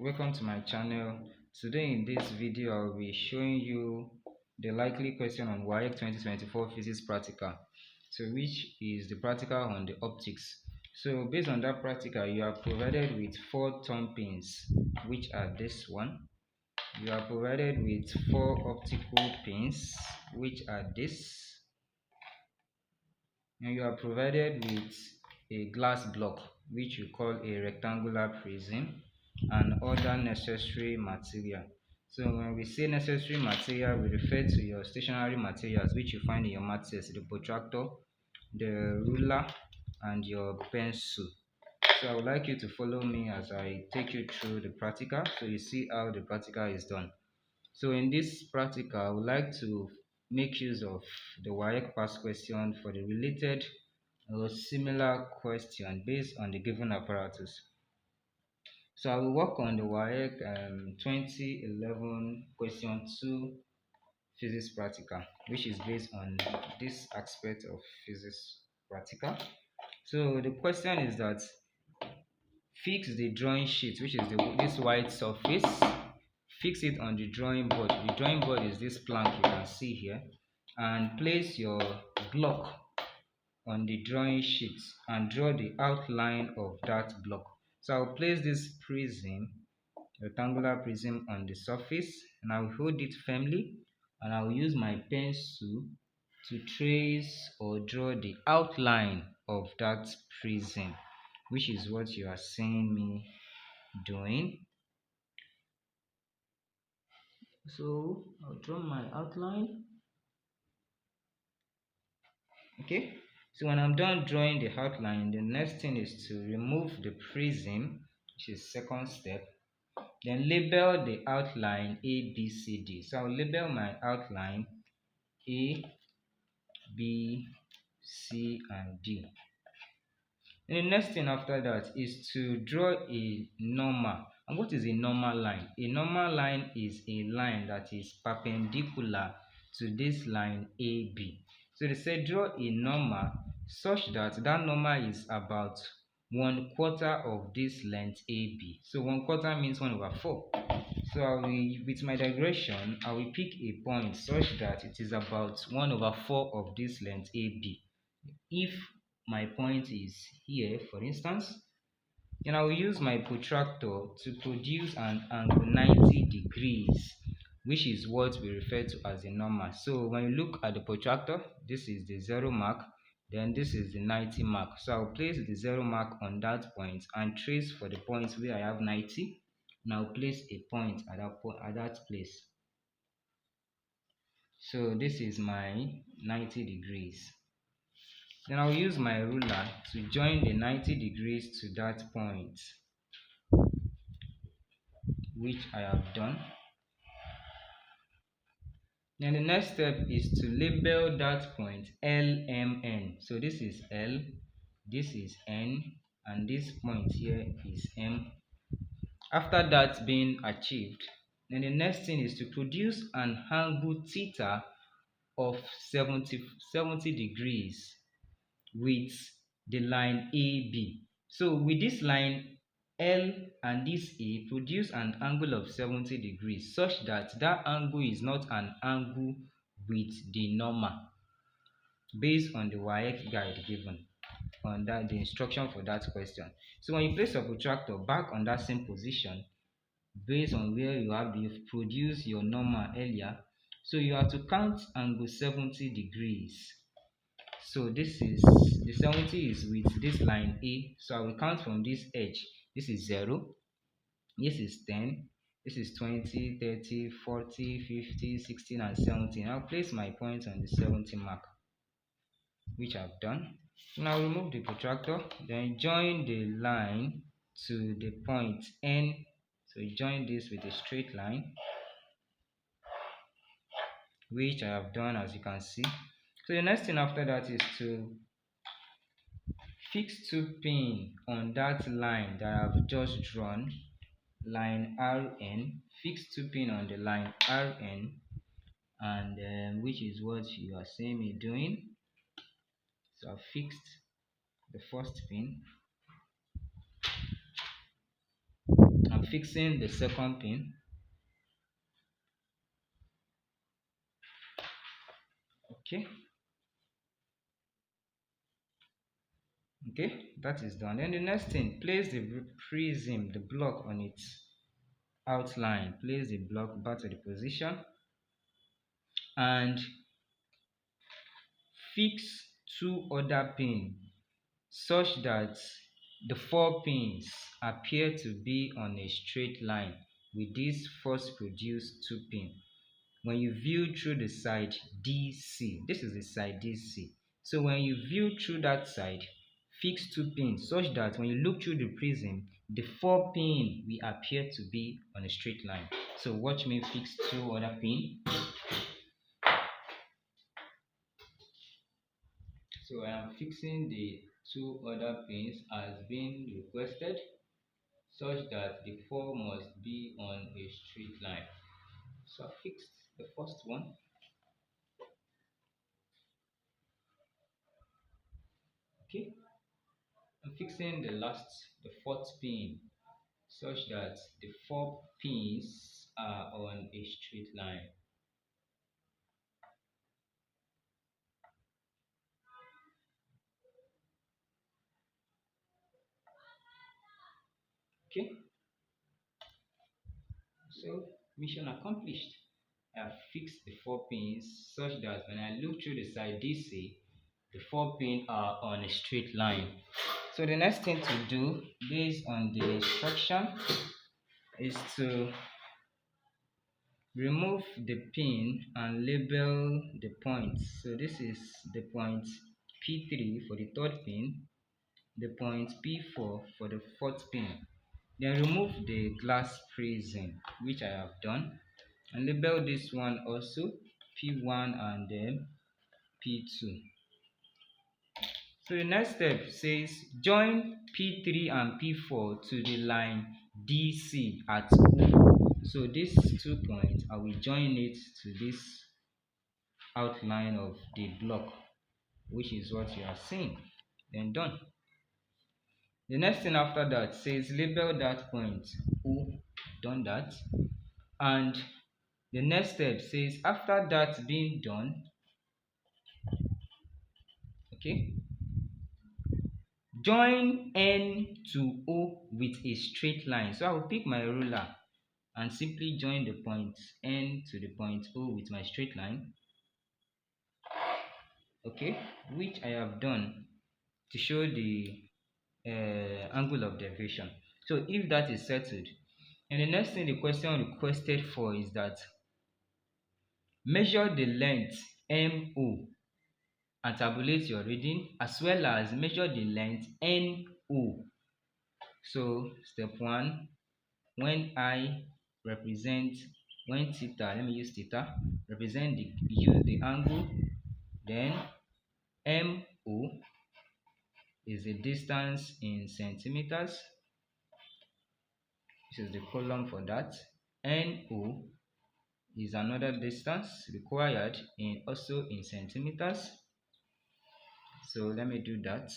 welcome to my channel. Today in this video I'll be showing you the likely question on WAEC 2024 physics practical, so which is the practical on the optics. So based on that practical, you are provided with 4 thumb pins, which are this one. You are provided with 4 optical pins, which are this, and you are provided with a glass block, which you call a rectangular prism, and other necessary material. So when we say necessary material, we refer to your stationary materials which you find in your math test: the protractor, the ruler, and your pencil. So I would like you to follow me as I take you through the practical, so you see how the practical is done. So in this practical, I would like to make use of the WAEC past question for the related or similar question based on the given apparatus. So I will work on the WAEC 2011 question 2 physics practical, which is based on this aspect of physics practical. So the question is that fix the drawing sheet, which is this white surface. Fix it on the drawing board. The drawing board is this plank you can see here, and place your block on the drawing sheet and draw the outline of that block. So I'll place this prism, rectangular prism, on the surface, and I'll hold it firmly, and I'll use my pencil to trace or draw the outline of that prism, which is what you are seeing me doing. So I'll draw my outline. Okay, so when I'm done drawing the outline, the next thing is to remove the prism, which is second step. Then label the outline A, B, C, D. So I'll label my outline A, B, C, and D. And the next thing after that is to draw a normal. And what is a normal line? A normal line is a line that is perpendicular to this line AB. So they say draw a normal such that that normal is about 1/4 of this length AB. So 1/4 means 1/4. So I will, with my digression, I will pick a point such that it is about 1/4 of this length AB. If my point is here, for instance, then I will use my protractor to produce an angle 90 degrees, which is what we refer to as a normal. So when you look at the protractor, this is the 0 mark, then this is the 90 mark. So I'll place the 0 mark on that point and trace for the point where I have 90. Now place a point at that place. So this is my 90 degrees. Then I'll use my ruler to join the 90 degrees to that point, which I have done. Then the next step is to label that point LMN. So this is L, this is N, and this point here is M. After that being achieved, then the next thing is to produce an angle theta of 70 degrees with the line AB. So with this line L and this A, produce an angle of 70 degrees such that that angle is not an angle with the normal, based on the WAEC guide given on that, the instruction for that question. So when you place your protractor back on that same position, based on where you've produced your normal earlier, so you have to count angle 70 degrees. So this is the 70 is with this line A. So I will count from this edge. This is 0, this is 10, this is 20, 30, 40, 50, 16, and 17. I'll place my point on the 70 mark, which I've done. Now remove the protractor, then join the line to the point N. So join this with a straight line, which I have done, as you can see. So the next thing after that is to fix 2 pins on that line that I've just drawn, line RN. Fix 2 pins on the line RN, and which is what you are seeing me doing. So I've fixed the first pin. I'm fixing the second pin. Okay. Okay, that is done. Then the next thing, place the prism, the block on its outline. Place the block back to the position and fix two other pins such that the four pins appear to be on a straight line with this first produced two pin. When you view through the side DC, this is the side DC. So when you view through that side, fix two pins such that when you look through the prism, the four pin will appear to be on a straight line. So watch me fix two other pin. So I am fixing the two other pins as being requested such that the four must be on a straight line. So I fixed the first one. Okay. I'm fixing the fourth pin such that the four pins are on a straight line. Okay, so mission accomplished. I have fixed the four pins such that when I look through the side DC, the four pins are on a straight line. So the next thing to do based on the instruction is to remove the pin and label the points. So this is the point P3 for the third pin, the point P4 for the fourth pin. Then remove the glass prism, which I have done, and label this one also P1 and then P2. So the next step says join P3 and P4 to the line DC at O. So these 2 points, I will join it to this outline of the block, which is what you are seeing. Then done. The next thing after that says label that point O. Done that. And the next step says after that being done, okay, join N to O with a straight line. So I will pick my ruler and simply join the point N to the point O with my straight line, okay, which I have done to show the angle of deviation. So if that is settled, and the next thing the question requested for is that measure the length MO and tabulate your reading, as well as measure the length NO. So step 1, when I represent, when theta, let me use theta, represent the, use the angle, then MO is the distance in centimeters. This is the column for that. NO is another distance required in also in centimeters. So let me do that.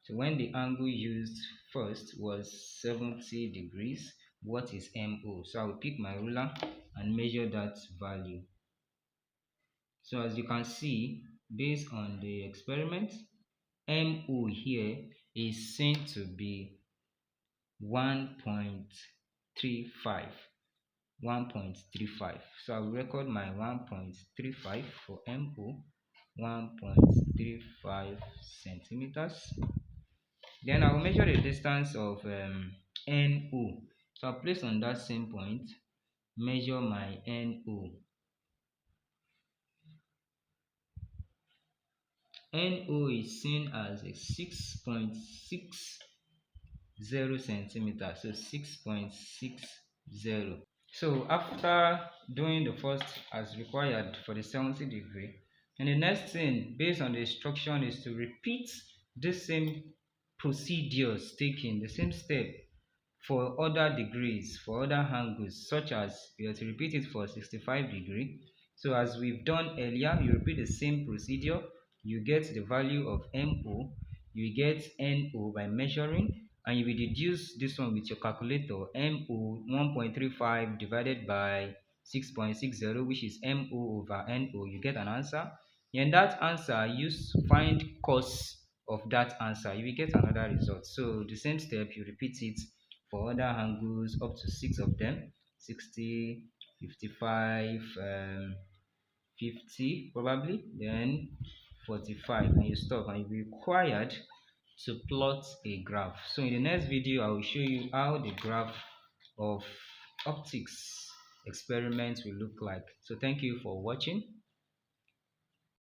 So when the angle used first was 70 degrees, what is MO? So I will pick my ruler and measure that value. So as you can see, based on the experiment, MO here is seen to be 1.35. 1.35. So I'll record my 1.35 for MO, 1.35 centimeters. Then I will measure the distance of NO. So I'll place on that same point, measure my NO. NO is seen as a 6.60 centimeters, so 6.60. So after doing the first as required for the 70 degree, and the next thing based on the instruction is to repeat the same procedures taken, the same step for other degrees, for other angles, such as you have to repeat it for 65 degree. So as we've done earlier, you repeat the same procedure, you get the value of MO, you get NO by measuring, and you will deduce this one with your calculator. MO 1.35 divided by 6.60, which is MO over NO. You get an answer. And that answer, use find cos of that answer. You will get another result. So the same step, you repeat it for other angles up to 6 of them: 60, 55, 50 probably, then 45, and you stop, and you'll be required to plot a graph. So in the next video, I will show you how the graph of optics experiment will look like. So thank you for watching.